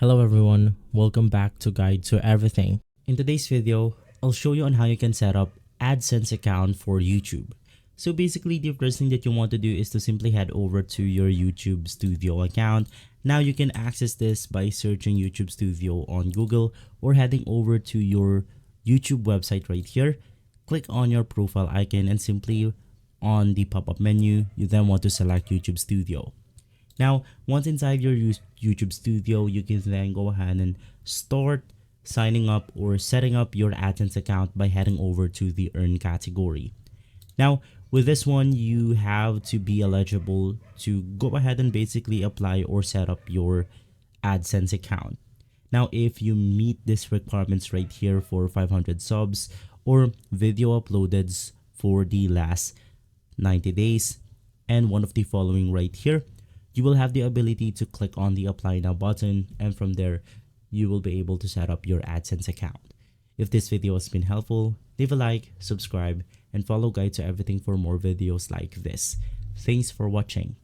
Hello everyone, welcome back to Guide to Everything. In today's video, I'll show you on how you can set up AdSense account for YouTube. So basically the first thing that you want to do is to simply head over to your YouTube Studio account. Now you can access this by searching YouTube Studio on Google or heading over to your YouTube website right here. Click on your profile icon and simply on the pop-up menu, you then want to select YouTube Studio. Now, once inside your YouTube Studio, you can then go ahead and start signing up or setting up your AdSense account by heading over to the Earn category. Now, with this one, you have to be eligible to go ahead and basically apply or set up your AdSense account. Now, if you meet these requirements right here for 500 subs or video uploaded for the last 90 days and one of the following right here, you will have the ability to click on the apply now button, and from there you will be able to set up your AdSense account. If this video has been helpful, leave a like, subscribe, and follow Guide to Everything for more videos like this. Thanks for watching.